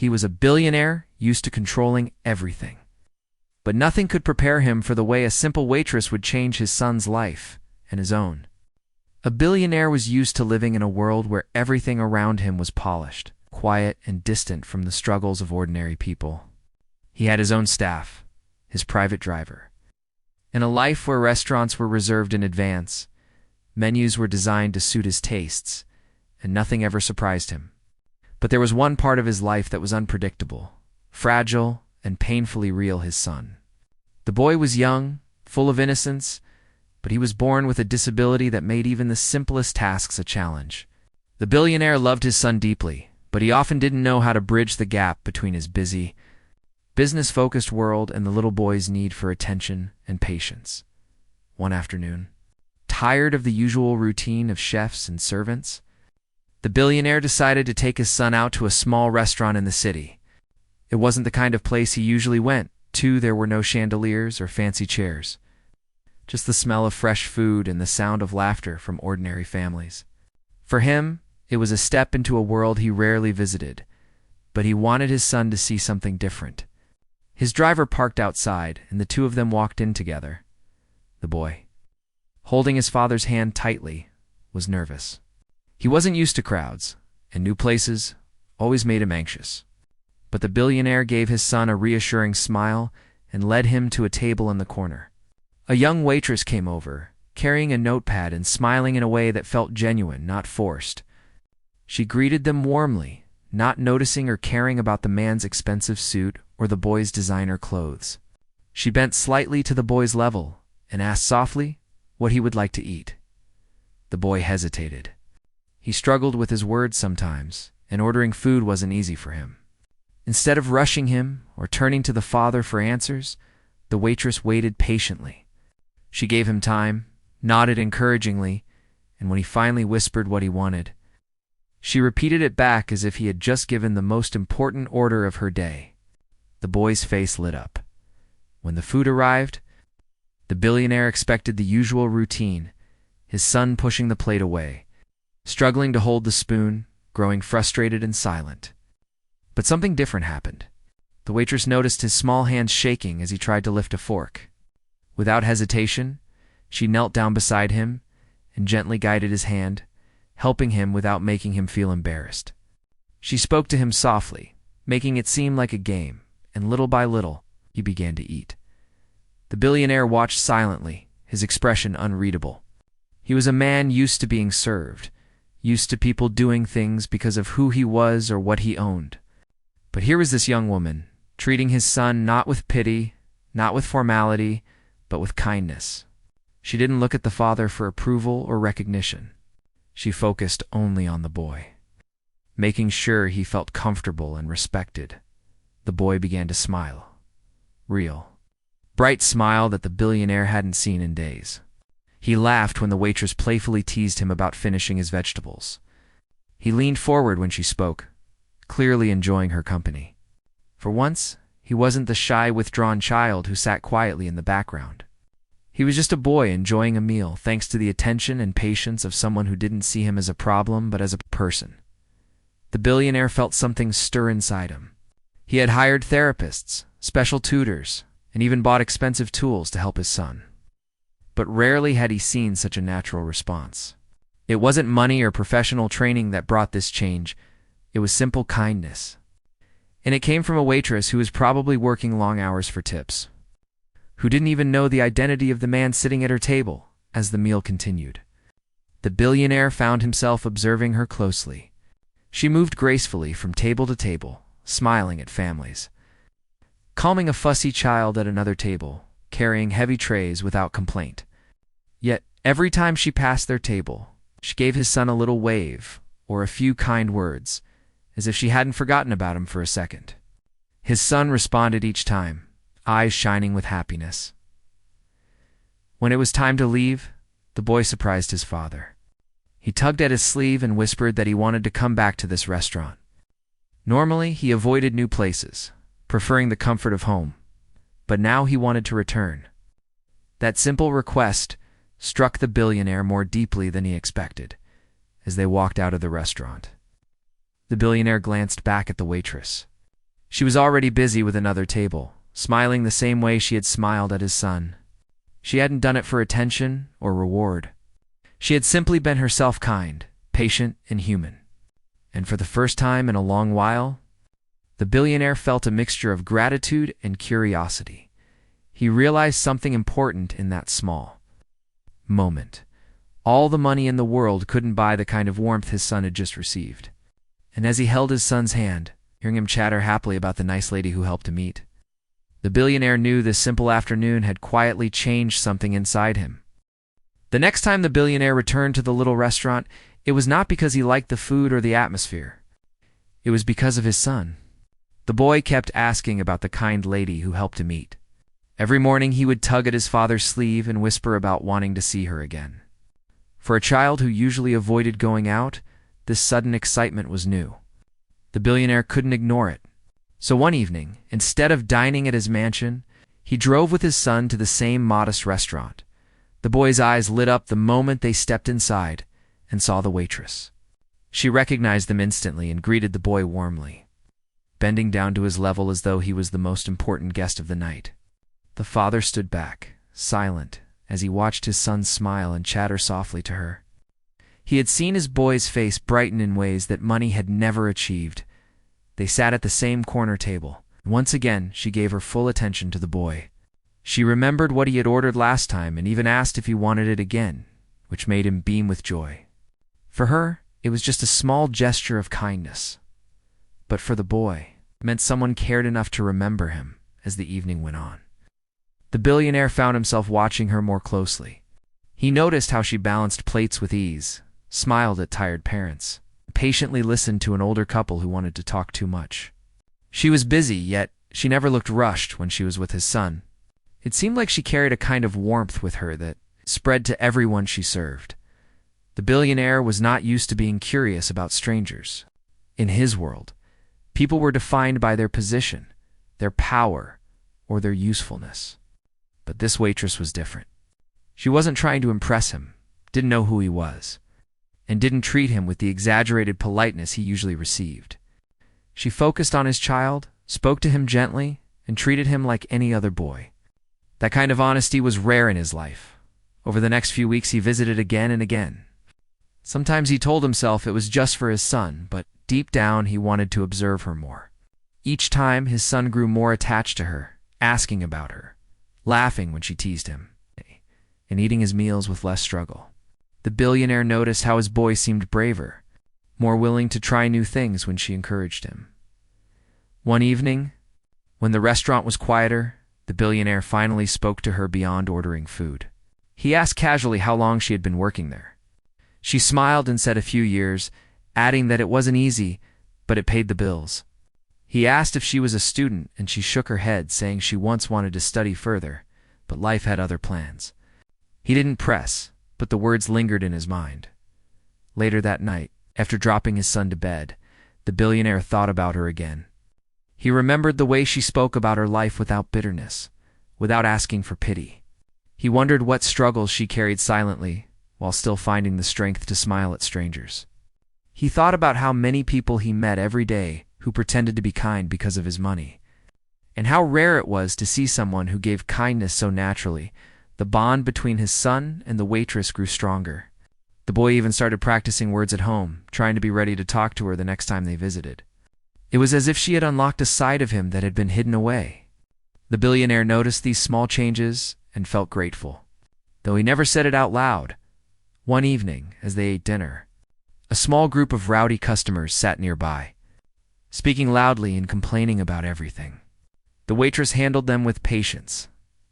He was a billionaire used to controlling everything. But nothing could prepare him for the way a simple waitress would change his son's life and his own. A billionaire was used to living in a world where everything around him was polished, quiet, and distant from the struggles of ordinary people. He had his own staff, his private driver. In a life where restaurants were reserved in advance, menus were designed to suit his tastes, and nothing ever surprised him. But there was one part of his life that was unpredictable, fragile, and painfully real: his son. The boy was young, full of innocence, but he was born with a disability that made even the simplest tasks a challenge. The billionaire loved his son deeply, but he often didn't know how to bridge the gap between his busy, business-focused world and the little boy's need for attention and patience. One afternoon, tired of the usual routine of chefs and servants, the billionaire decided to take his son out to a small restaurant in the city. It wasn't the kind of place he usually went to. There were no chandeliers or fancy chairs, just the smell of fresh food and the sound of laughter from ordinary families. For him, it was a step into a world he rarely visited, but he wanted his son to see something different. His driver parked outside, and the two of them walked in together. The boy, holding his father's hand tightly, was nervous. He wasn't used to crowds, and new places always made him anxious. But the billionaire gave his son a reassuring smile and led him to a table in the corner. A young waitress came over, carrying a notepad and smiling in a way that felt genuine, not forced. She greeted them warmly, not noticing or caring about the man's expensive suit or the boy's designer clothes. She bent slightly to the boy's level and asked softly what he would like to eat. The boy hesitated. He struggled with his words sometimes, and ordering food wasn't easy for him. Instead of rushing him or turning to the father for answers, the waitress waited patiently. She gave him time, nodded encouragingly, and when he finally whispered what he wanted, she repeated it back as if he had just given the most important order of her day. The boy's face lit up. When the food arrived, the billionaire expected the usual routine, his son pushing the plate away, struggling to hold the spoon, growing frustrated and silent. But something different happened. The waitress noticed his small hands shaking as he tried to lift a fork. Without hesitation, she knelt down beside him and gently guided his hand, helping him without making him feel embarrassed. She spoke to him softly, making it seem like a game, and little by little, he began to eat. The billionaire watched silently, his expression unreadable. He was a man used to being served, used to people doing things because of who he was or what he owned. But here was this young woman, treating his son not with pity, not with formality, but with kindness. She didn't look at the father for approval or recognition. She focused only on the boy, making sure he felt comfortable and respected. The boy began to smile. Real, bright smile that the billionaire hadn't seen in days. He laughed when the waitress playfully teased him about finishing his vegetables. He leaned forward when she spoke, clearly enjoying her company. For once, he wasn't the shy, withdrawn child who sat quietly in the background. He was just a boy enjoying a meal thanks to the attention and patience of someone who didn't see him as a problem but as a person. The billionaire felt something stir inside him. He had hired therapists, special tutors, and even bought expensive tools to help his son. But rarely had he seen such a natural response. It wasn't money or professional training that brought this change. It was simple kindness. And it came from a waitress who was probably working long hours for tips, who didn't even know the identity of the man sitting at her table as the meal continued. The billionaire found himself observing her closely. She moved gracefully from table to table, smiling at families, calming a fussy child at another table, carrying heavy trays without complaint. Yet, every time she passed their table, she gave his son a little wave or a few kind words, as if she hadn't forgotten about him for a second. His son responded each time, eyes shining with happiness. When it was time to leave, the boy surprised his father. He tugged at his sleeve and whispered that he wanted to come back to this restaurant. Normally, he avoided new places, preferring the comfort of home, but now he wanted to return. That simple request struck the billionaire more deeply than he expected as they walked out of the restaurant. The billionaire glanced back at the waitress. She was already busy with another table, smiling the same way she had smiled at his son. She hadn't done it for attention or reward. She had simply been herself, kind, patient, and human. And for the first time in a long while, the billionaire felt a mixture of gratitude and curiosity. He realized something important in that small moment. All the money in the world couldn't buy the kind of warmth his son had just received. And as he held his son's hand, hearing him chatter happily about the nice lady who helped him eat, the billionaire knew this simple afternoon had quietly changed something inside him. The next time the billionaire returned to the little restaurant, it was not because he liked the food or the atmosphere. It was because of his son. The boy kept asking about the kind lady who helped him eat. Every morning he would tug at his father's sleeve and whisper about wanting to see her again. For a child who usually avoided going out, this sudden excitement was new. The billionaire couldn't ignore it. So one evening, instead of dining at his mansion, he drove with his son to the same modest restaurant. The boy's eyes lit up the moment they stepped inside and saw the waitress. She recognized them instantly and greeted the boy warmly, bending down to his level as though he was the most important guest of the night. The father stood back, silent, as he watched his son smile and chatter softly to her. He had seen his boy's face brighten in ways that money had never achieved. They sat at the same corner table. Once again, she gave her full attention to the boy. She remembered what he had ordered last time and even asked if he wanted it again, which made him beam with joy. For her, it was just a small gesture of kindness. But for the boy, it meant someone cared enough to remember him as the evening went on. The billionaire found himself watching her more closely. He noticed how she balanced plates with ease, smiled at tired parents, and patiently listened to an older couple who wanted to talk too much. She was busy, yet she never looked rushed when she was with his son. It seemed like she carried a kind of warmth with her that spread to everyone she served. The billionaire was not used to being curious about strangers. In his world, people were defined by their position, their power, or their usefulness. But this waitress was different. She wasn't trying to impress him, didn't know who he was, and didn't treat him with the exaggerated politeness he usually received. She focused on his child, spoke to him gently, and treated him like any other boy. That kind of honesty was rare in his life. Over the next few weeks he visited again and again. Sometimes he told himself it was just for his son, but deep down he wanted to observe her more. Each time his son grew more attached to her, asking about her, laughing when she teased him, and eating his meals with less struggle. The billionaire noticed how his boy seemed braver, more willing to try new things when she encouraged him. One evening, when the restaurant was quieter, the billionaire finally spoke to her beyond ordering food. He asked casually how long she had been working there. She smiled and said a few years, adding that it wasn't easy, but it paid the bills. He asked if she was a student, and she shook her head, saying she once wanted to study further, but life had other plans. He didn't press, but the words lingered in his mind. Later that night, after dropping his son to bed, the billionaire thought about her again. He remembered the way she spoke about her life without bitterness, without asking for pity. He wondered what struggles she carried silently, while still finding the strength to smile at strangers. He thought about how many people he met every day who pretended to be kind because of his money, and how rare it was to see someone who gave kindness so naturally. The bond between his son and the waitress grew stronger. The boy even started practicing words at home, trying to be ready to talk to her the next time they visited. It was as if she had unlocked a side of him that had been hidden away. The billionaire noticed these small changes and felt grateful, though he never said it out loud. One evening, as they ate dinner, a small group of rowdy customers sat nearby, speaking loudly and complaining about everything. The waitress handled them with patience,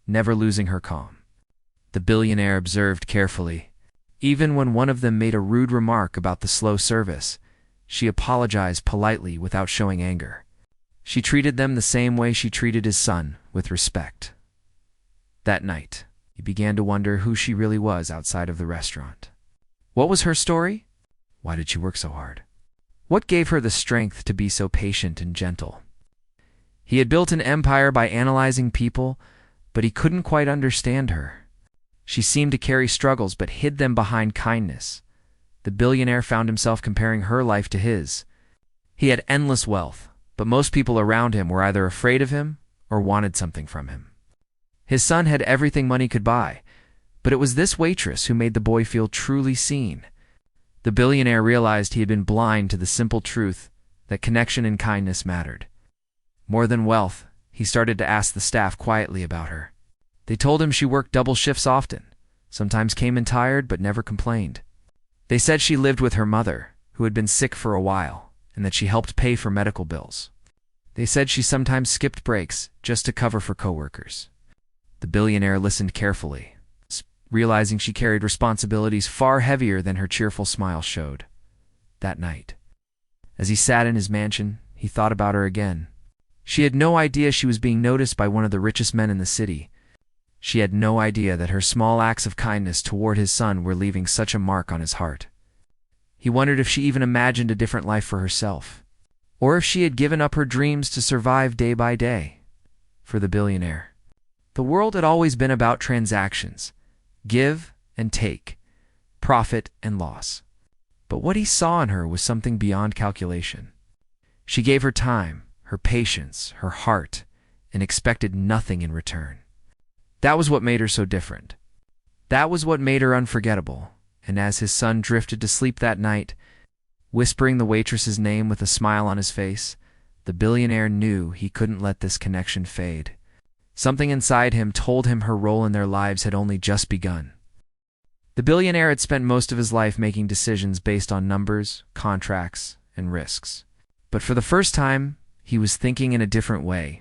never losing her calm. The billionaire observed carefully. Even when one of them made a rude remark about the slow service, she apologized politely without showing anger. She treated them the same way she treated his son, with respect. That night, he began to wonder who she really was outside of the restaurant. What was her story? Why did she work so hard? What gave her the strength to be so patient and gentle? He had built an empire by analyzing people, but he couldn't quite understand her. She seemed to carry struggles but hid them behind kindness. The billionaire found himself comparing her life to his. He had endless wealth, but most people around him were either afraid of him or wanted something from him. His son had everything money could buy, but it was this waitress who made the boy feel truly seen. The billionaire realized he had been blind to the simple truth that connection and kindness mattered. More than wealth, he started to ask the staff quietly about her. They told him she worked double shifts often, sometimes came in tired but never complained. They said she lived with her mother, who had been sick for a while, and that she helped pay for medical bills. They said she sometimes skipped breaks just to cover for coworkers. The billionaire listened carefully, realizing she carried responsibilities far heavier than her cheerful smile showed. That night, as he sat in his mansion, he thought about her again. She had no idea she was being noticed by one of the richest men in the city. She had no idea that her small acts of kindness toward his son were leaving such a mark on his heart. He wondered if she even imagined a different life for herself, or if she had given up her dreams to survive day by day. For the billionaire, the world had always been about transactions, give and take, profit and loss. But what he saw in her was something beyond calculation. She gave her time, her patience, her heart, and expected nothing in return. That was what made her so different. That was what made her unforgettable. And as his son drifted to sleep that night, whispering the waitress's name with a smile on his face, the billionaire knew he couldn't let this connection fade. Something inside him told him her role in their lives had only just begun. The billionaire had spent most of his life making decisions based on numbers, contracts, and risks. But for the first time, he was thinking in a different way.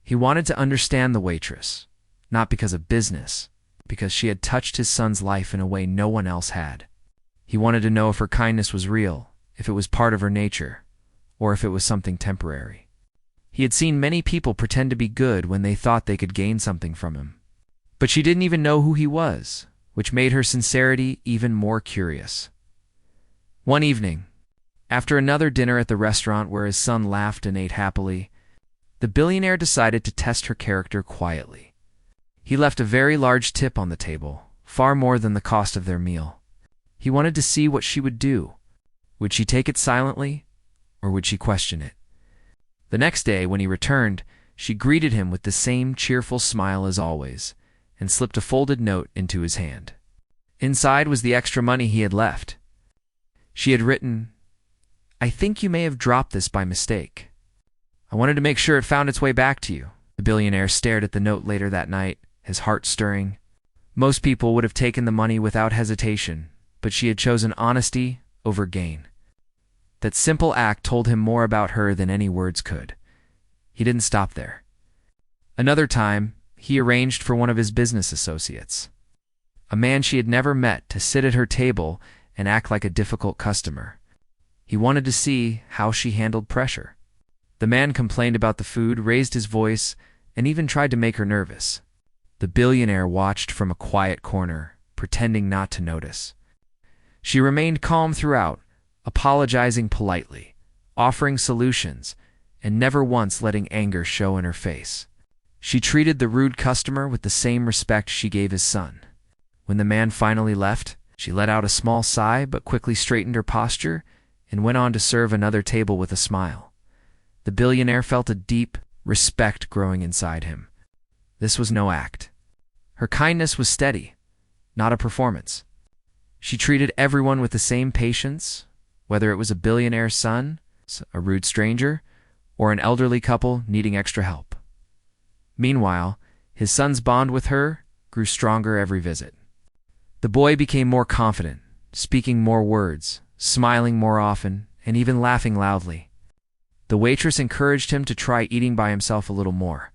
He wanted to understand the waitress, not because of business, because she had touched his son's life in a way no one else had. He wanted to know if her kindness was real, if it was part of her nature, or if it was something temporary. He had seen many people pretend to be good when they thought they could gain something from him. But she didn't even know who he was, which made her sincerity even more curious. One evening, after another dinner at the restaurant where his son laughed and ate happily, the billionaire decided to test her character quietly. He left a very large tip on the table, far more than the cost of their meal. He wanted to see what she would do. Would she take it silently, or would she question it? The next day, when he returned, she greeted him with the same cheerful smile as always, and slipped a folded note into his hand. Inside was the extra money he had left. She had written, "I think you may have dropped this by mistake. I wanted to make sure it found its way back to you." The billionaire stared at the note later that night, his heart stirring. Most people would have taken the money without hesitation, but she had chosen honesty over gain. That simple act told him more about her than any words could. He didn't stop there. Another time, he arranged for one of his business associates, a man she had never met, to sit at her table and act like a difficult customer. He wanted to see how she handled pressure. The man complained about the food, raised his voice, and even tried to make her nervous. The billionaire watched from a quiet corner, pretending not to notice. She remained calm throughout, apologizing politely, offering solutions, and never once letting anger show in her face. She treated the rude customer with the same respect she gave his son. When the man finally left, she let out a small sigh but quickly straightened her posture and went on to serve another table with a smile. The billionaire felt a deep respect growing inside him. This was no act. Her kindness was steady, not a performance. She treated everyone with the same patience, whether it was a billionaire's son, a rude stranger, or an elderly couple needing extra help. Meanwhile, his son's bond with her grew stronger every visit. The boy became more confident, speaking more words, smiling more often, and even laughing loudly. The waitress encouraged him to try eating by himself a little more,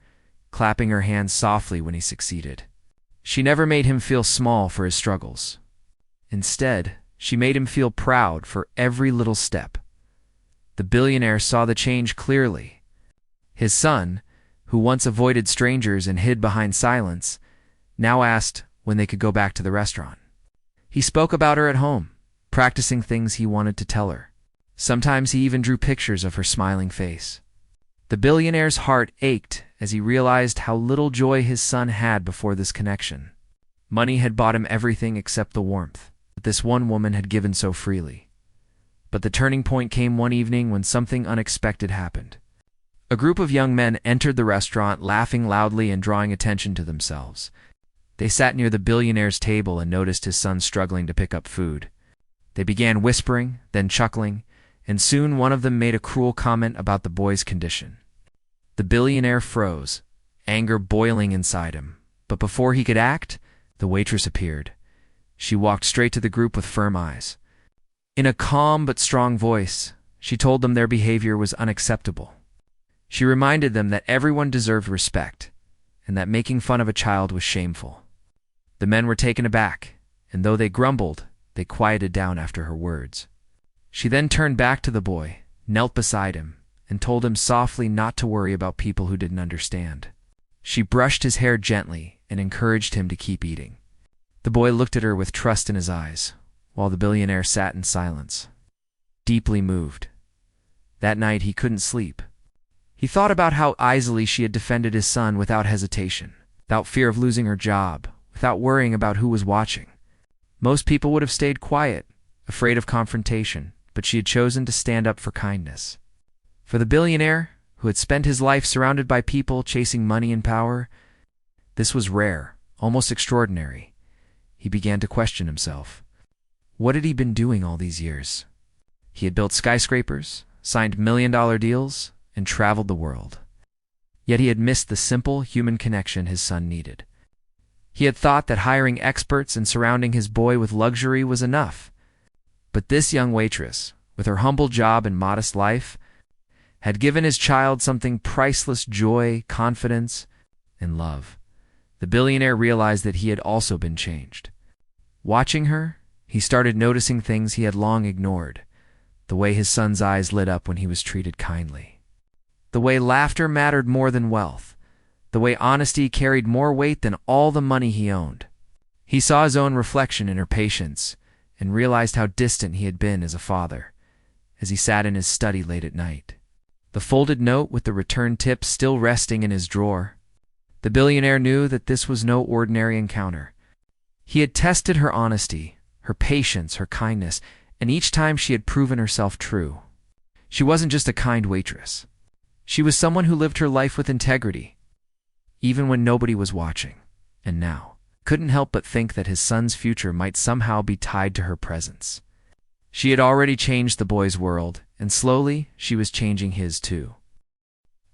clapping her hands softly when he succeeded. She never made him feel small for his struggles. Instead, she made him feel proud for every little step. The billionaire saw the change clearly. His son, who once avoided strangers and hid behind silence, now asked when they could go back to the restaurant. He spoke about her at home, practicing things he wanted to tell her. Sometimes he even drew pictures of her smiling face. The billionaire's heart ached as he realized how little joy his son had before this connection. Money had bought him everything except the warmth that this one woman had given so freely. But the turning point came one evening when something unexpected happened. A group of young men entered the restaurant, laughing loudly and drawing attention to themselves. They sat near the billionaire's table and noticed his son struggling to pick up food. They began whispering, then chuckling, and soon one of them made a cruel comment about the boy's condition. The billionaire froze, anger boiling inside him. But before he could act, the waitress appeared. She walked straight to the group with firm eyes. In a calm but strong voice, she told them their behavior was unacceptable. She reminded them that everyone deserved respect, and that making fun of a child was shameful. The men were taken aback, and though they grumbled, they quieted down after her words. She then turned back to the boy, knelt beside him, and told him softly not to worry about people who didn't understand. She brushed his hair gently and encouraged him to keep eating. The boy looked at her with trust in his eyes, while the billionaire sat in silence, deeply moved. That night he couldn't sleep. He thought about how easily she had defended his son without hesitation, without fear of losing her job, without worrying about who was watching. Most people would have stayed quiet, afraid of confrontation, but she had chosen to stand up for kindness. For the billionaire, who had spent his life surrounded by people chasing money and power, this was rare, almost extraordinary. He began to question himself. What had he been doing all these years? He had built skyscrapers, signed million-dollar deals, and traveled the world. Yet he had missed the simple human connection his son needed. He had thought that hiring experts and surrounding his boy with luxury was enough. But this young waitress, with her humble job and modest life, had given his child something priceless: joy, confidence, and love. The billionaire realized that he had also been changed. Watching her, he started noticing things he had long ignored. The way his son's eyes lit up when he was treated kindly. The way laughter mattered more than wealth. The way honesty carried more weight than all the money he owned. He saw his own reflection in her patience and realized how distant he had been as a father, as he sat in his study late at night, the folded note with the return tip still resting in his drawer. The billionaire knew that this was no ordinary encounter. He had tested her honesty, her patience, her kindness, and each time she had proven herself true. She wasn't just a kind waitress. She was someone who lived her life with integrity, even when nobody was watching. And now, couldn't help but think that his son's future might somehow be tied to her presence. She had already changed the boy's world, and slowly she was changing his too.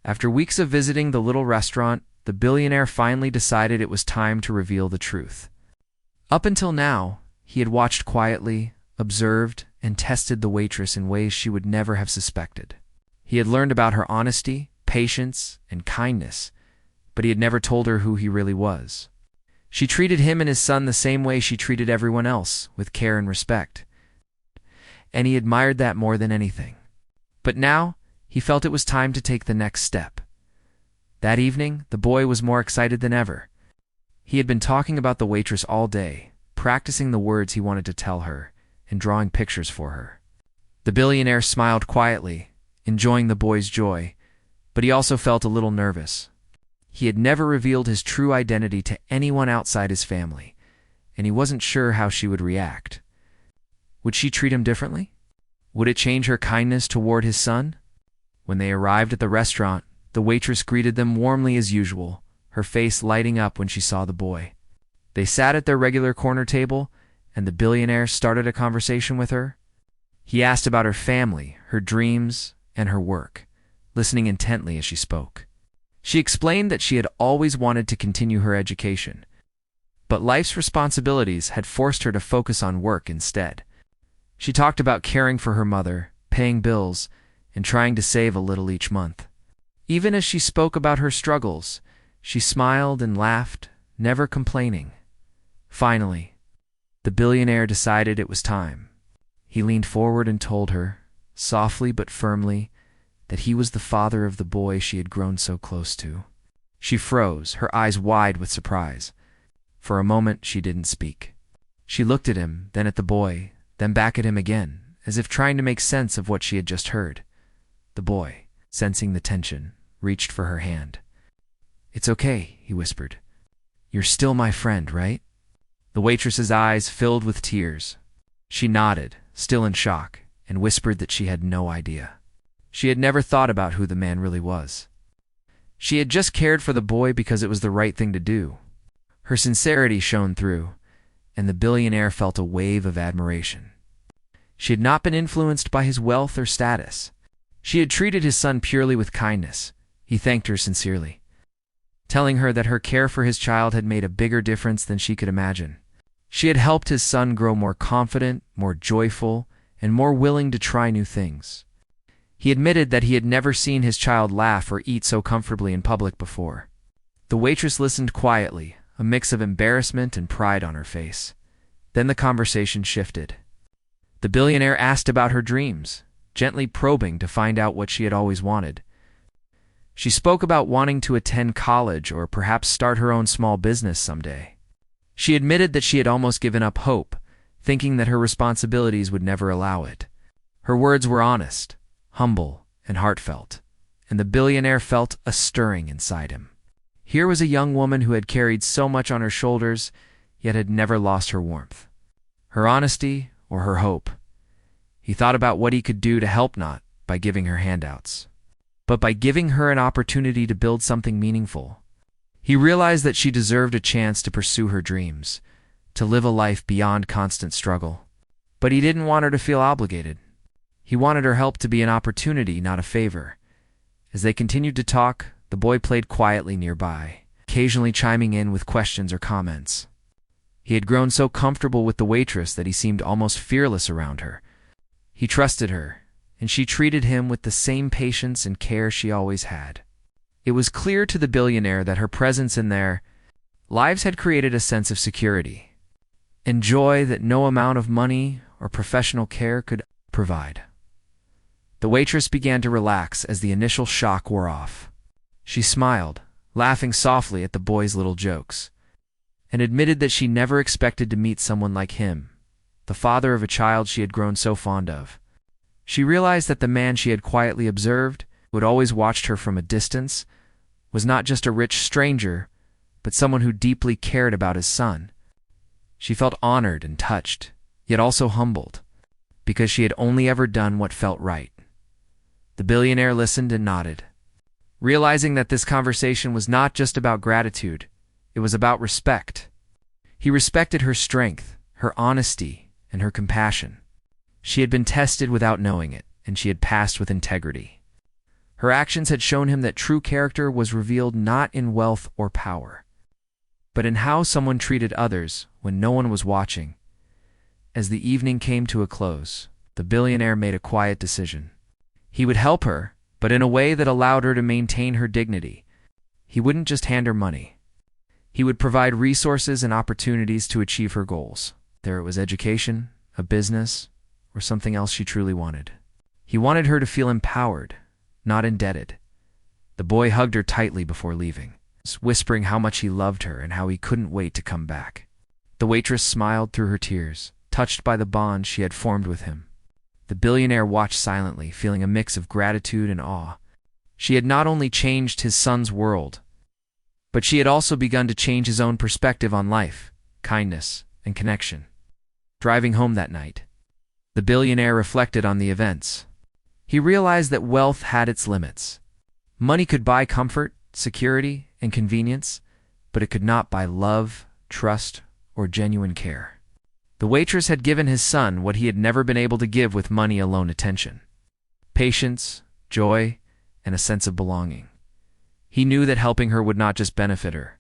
After weeks of visiting the little restaurant, the billionaire finally decided it was time to reveal the truth. Up until now, he had watched quietly, observed, and tested the waitress in ways she would never have suspected. He had learned about her honesty, patience, and kindness, but he had never told her who he really was. She treated him and his son the same way she treated everyone else, with care and respect. And he admired that more than anything. But now, he felt it was time to take the next step. That evening, the boy was more excited than ever. He had been talking about the waitress all day, practicing the words he wanted to tell her, and drawing pictures for her. The billionaire smiled quietly, enjoying the boy's joy, but he also felt a little nervous. He had never revealed his true identity to anyone outside his family, and he wasn't sure how she would react. Would she treat him differently? Would it change her kindness toward his son? When they arrived at the restaurant, the waitress greeted them warmly as usual, her face lighting up when she saw the boy. They sat at their regular corner table, and the billionaire started a conversation with her. He asked about her family, her dreams, and her work, listening intently as she spoke. She explained that she had always wanted to continue her education, but life's responsibilities had forced her to focus on work instead. She talked about caring for her mother, paying bills, and trying to save a little each month. Even as she spoke about her struggles, she smiled and laughed, never complaining. Finally, the billionaire decided it was time. He leaned forward and told her, softly but firmly, that he was the father of the boy she had grown so close to. She froze, her eyes wide with surprise. For a moment, she didn't speak. She looked at him, then at the boy, then back at him again, as if trying to make sense of what she had just heard. The boy, sensing the tension, reached for her hand. "It's okay," he whispered. "You're still my friend, right?" The waitress's eyes filled with tears. She nodded, still in shock, and whispered that she had no idea. She had never thought about who the man really was. She had just cared for the boy because it was the right thing to do. Her sincerity shone through, and the billionaire felt a wave of admiration. She had not been influenced by his wealth or status. She had treated his son purely with kindness. He thanked her sincerely, telling her that her care for his child had made a bigger difference than she could imagine. She had helped his son grow more confident, more joyful, and more willing to try new things. He admitted that he had never seen his child laugh or eat so comfortably in public before. The waitress listened quietly, a mix of embarrassment and pride on her face. Then the conversation shifted. The billionaire asked about her dreams, gently probing to find out what she had always wanted. She spoke about wanting to attend college or perhaps start her own small business someday. She admitted that she had almost given up hope, thinking that her responsibilities would never allow it. Her words were honest, humble, and heartfelt, and the billionaire felt a stirring inside him. Here was a young woman who had carried so much on her shoulders, yet had never lost her warmth, her honesty, or her hope. He thought about what he could do to help, not by giving her handouts, but by giving her an opportunity to build something meaningful. He realized that she deserved a chance to pursue her dreams, to live a life beyond constant struggle. But he didn't want her to feel obligated. He wanted her help to be an opportunity, not a favor. As they continued to talk, the boy played quietly nearby, occasionally chiming in with questions or comments. He had grown so comfortable with the waitress that he seemed almost fearless around her. He trusted her, and she treated him with the same patience and care she always had. It was clear to the billionaire that her presence in their lives had created a sense of security and joy that no amount of money or professional care could provide. The waitress began to relax as the initial shock wore off. She smiled, laughing softly at the boy's little jokes, and admitted that she never expected to meet someone like him, the father of a child she had grown so fond of. She realized that the man she had quietly observed, who had always watched her from a distance, was not just a rich stranger, but someone who deeply cared about his son. She felt honored and touched, yet also humbled, because she had only ever done what felt right. The billionaire listened and nodded, realizing that this conversation was not just about gratitude, it was about respect. He respected her strength, her honesty, and her compassion. She had been tested without knowing it, and she had passed with integrity. Her actions had shown him that true character was revealed not in wealth or power, but in how someone treated others when no one was watching. As the evening came to a close, the billionaire made a quiet decision. He would help her, but in a way that allowed her to maintain her dignity. He wouldn't just hand her money. He would provide resources and opportunities to achieve her goals. Whether it was education, a business, or something else she truly wanted. He wanted her to feel empowered, not indebted. The boy hugged her tightly before leaving, whispering how much he loved her and how he couldn't wait to come back. The waitress smiled through her tears, touched by the bond she had formed with him. The billionaire watched silently, feeling a mix of gratitude and awe. She had not only changed his son's world, but she had also begun to change his own perspective on life, kindness, and connection. Driving home that night, the billionaire reflected on the events. He realized that wealth had its limits. Money could buy comfort, security, and convenience, but it could not buy love, trust, or genuine care. The waitress had given his son what he had never been able to give with money alone: attention, patience, joy, and a sense of belonging. He knew that helping her would not just benefit her.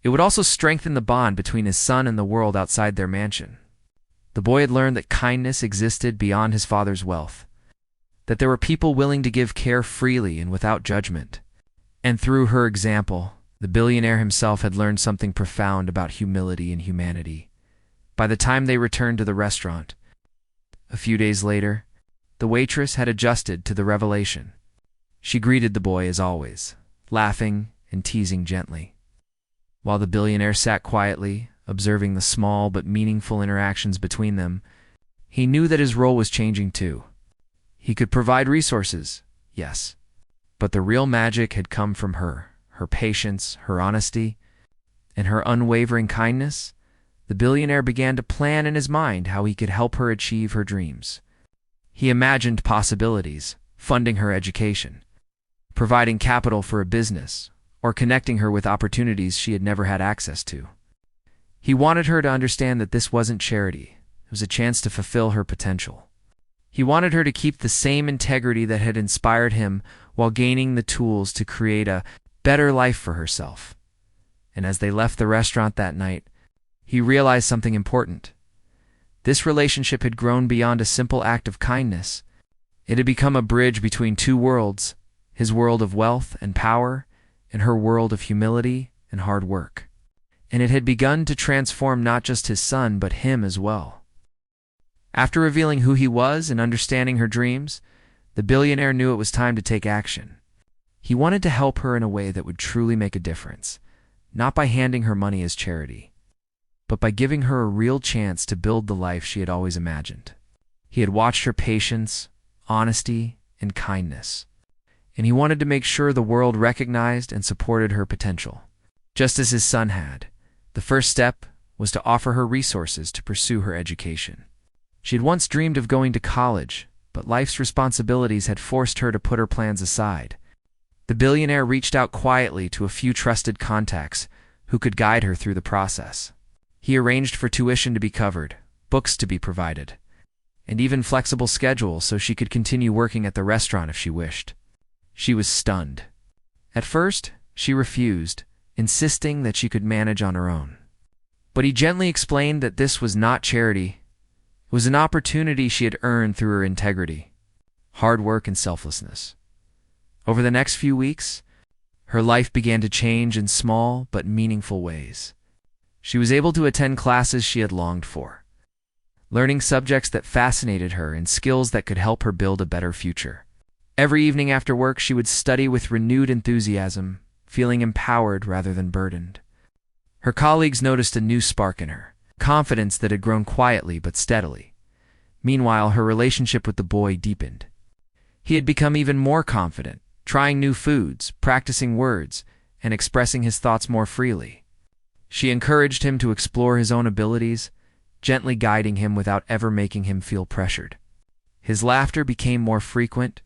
It would also strengthen the bond between his son and the world outside their mansion. The boy had learned that kindness existed beyond his father's wealth, that there were people willing to give care freely and without judgment. And through her example, the billionaire himself had learned something profound about humility and humanity. By the time they returned to the restaurant, a few days later, the waitress had adjusted to the revelation. She greeted the boy as always, laughing and teasing gently. While the billionaire sat quietly, observing the small but meaningful interactions between them, he knew that his role was changing too. He could provide resources, yes, but the real magic had come from her patience, her honesty, and her unwavering kindness. The billionaire began to plan in his mind how he could help her achieve her dreams. He imagined possibilities, funding her education, providing capital for a business, or connecting her with opportunities she had never had access to. He wanted her to understand that this wasn't charity. It was a chance to fulfill her potential. He wanted her to keep the same integrity that had inspired him while gaining the tools to create a better life for herself. And as they left the restaurant that night, he realized something important. This relationship had grown beyond a simple act of kindness. It had become a bridge between two worlds, his world of wealth and power, and her world of humility and hard work. And it had begun to transform not just his son, but him as well. After revealing who he was and understanding her dreams, the billionaire knew it was time to take action. He wanted to help her in a way that would truly make a difference, not by handing her money as charity, but by giving her a real chance to build the life she had always imagined. He had watched her patience, honesty, and kindness, and he wanted to make sure the world recognized and supported her potential, just as his son had. The first step was to offer her resources to pursue her education. She had once dreamed of going to college, but life's responsibilities had forced her to put her plans aside. The billionaire reached out quietly to a few trusted contacts who could guide her through the process. He arranged for tuition to be covered, books to be provided, and even flexible schedules so she could continue working at the restaurant if she wished. She was stunned. At first, she refused, insisting that she could manage on her own. But he gently explained that this was not charity. It was an opportunity she had earned through her integrity, hard work, and selflessness. Over the next few weeks, her life began to change in small but meaningful ways. She was able to attend classes she had longed for, learning subjects that fascinated her and skills that could help her build a better future. Every evening after work, she would study with renewed enthusiasm, feeling empowered rather than burdened. Her colleagues noticed a new spark in her, confidence that had grown quietly but steadily. Meanwhile, her relationship with the boy deepened. He had become even more confident, trying new foods, practicing words, and expressing his thoughts more freely. She encouraged him to explore his own abilities, gently guiding him without ever making him feel pressured. His laughter became more frequent,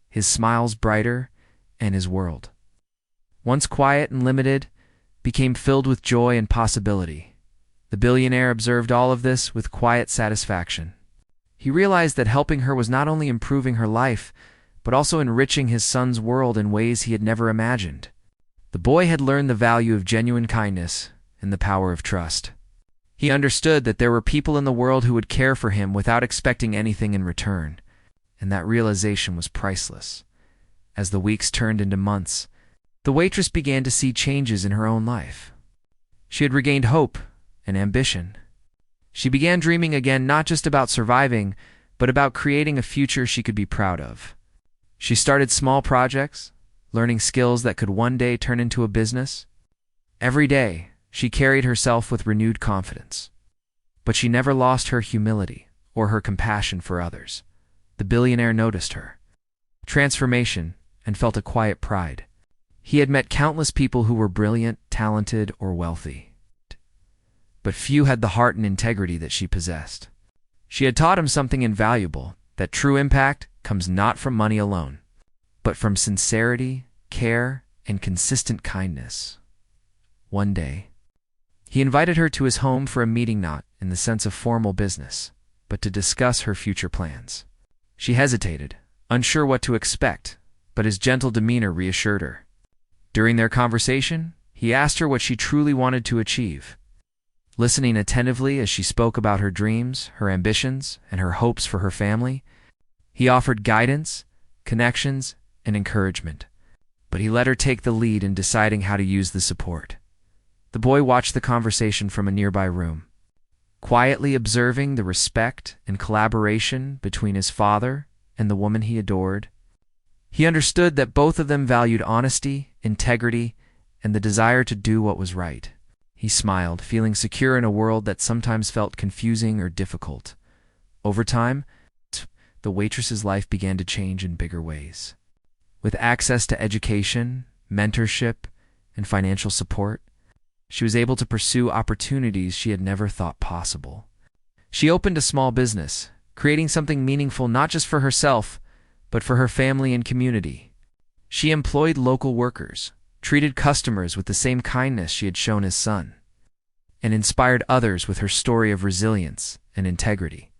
his smiles brighter, and his world, once quiet and limited, became filled with joy and possibility. The billionaire observed all of this with quiet satisfaction. He realized that helping her was not only improving her life, but also enriching his son's world in ways he had never imagined. The boy had learned the value of genuine kindness and the power of trust. He understood that there were people in the world who would care for him without expecting anything in return, and that realization was priceless. As the weeks turned into months, the waitress began to see changes in her own life. She had regained hope and ambition. She began dreaming again, not just about surviving, but about creating a future she could be proud of. She started small projects, learning skills that could one day turn into a business. Every day, she carried herself with renewed confidence. But she never lost her humility or her compassion for others. The billionaire noticed her transformation and felt a quiet pride. He had met countless people who were brilliant, talented, or wealthy, but few had the heart and integrity that she possessed. She had taught him something invaluable, that true impact comes not from money alone, but from sincerity, care, and consistent kindness. One day, he invited her to his home for a meeting, not in the sense of formal business, but to discuss her future plans. She hesitated, unsure what to expect, but his gentle demeanor reassured her. During their conversation, he asked her what she truly wanted to achieve. Listening attentively as she spoke about her dreams, her ambitions, and her hopes for her family, he offered guidance, connections, and encouragement, but he let her take the lead in deciding how to use the support. The boy watched the conversation from a nearby room, quietly observing the respect and collaboration between his father and the woman he adored. He understood that both of them valued honesty, integrity, and the desire to do what was right. He smiled, feeling secure in a world that sometimes felt confusing or difficult. Over time, the waitress's life began to change in bigger ways. With access to education, mentorship, and financial support, she was able to pursue opportunities she had never thought possible. She opened a small business, creating something meaningful not just for herself, but for her family and community. She employed local workers, treated customers with the same kindness she had shown his son, and inspired others with her story of resilience and integrity.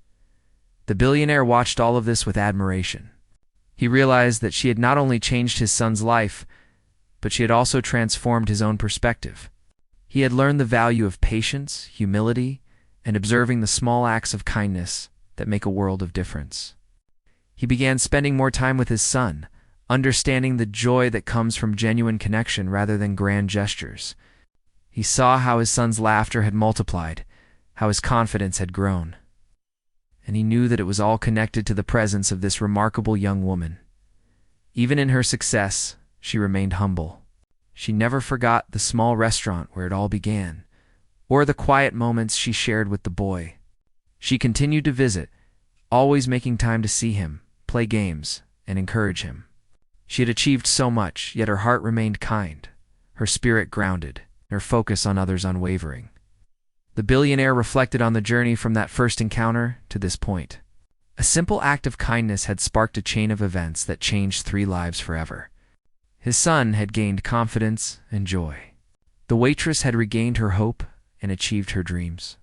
The billionaire watched all of this with admiration. He realized that she had not only changed his son's life, but she had also transformed his own perspective. He had learned the value of patience, humility, and observing the small acts of kindness that make a world of difference. He began spending more time with his son, understanding the joy that comes from genuine connection rather than grand gestures. He saw how his son's laughter had multiplied, how his confidence had grown. And he knew that it was all connected to the presence of this remarkable young woman. Even in her success, she remained humble. She never forgot the small restaurant where it all began, or the quiet moments she shared with the boy. She continued to visit, always making time to see him, play games, and encourage him. She had achieved so much, yet her heart remained kind, her spirit grounded, and her focus on others unwavering. The billionaire reflected on the journey from that first encounter to this point. A simple act of kindness had sparked a chain of events that changed 3 lives forever. His son had gained confidence and joy. The waitress had regained her hope and achieved her dreams.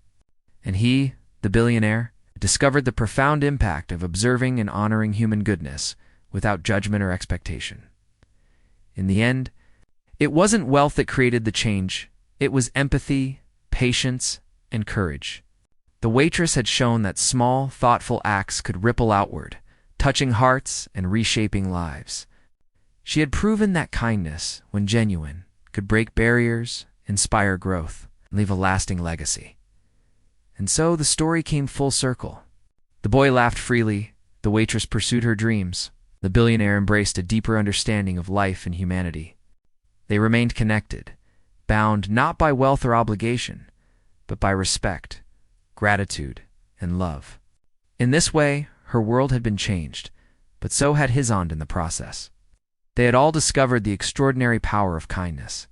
And he, the billionaire, discovered the profound impact of observing and honoring human goodness without judgment or expectation. In the end, it wasn't wealth that created the change, it was empathy, patience, and courage. The waitress had shown that small, thoughtful acts could ripple outward, touching hearts and reshaping lives. She had proven that kindness, when genuine, could break barriers, inspire growth, and leave a lasting legacy. And so the story came full circle. The boy laughed freely, the waitress pursued her dreams, the billionaire embraced a deeper understanding of life and humanity. They remained connected, bound not by wealth or obligation, but by respect, gratitude, and love. In this way, her world had been changed, but so had his own in the process. They had all discovered the extraordinary power of kindness,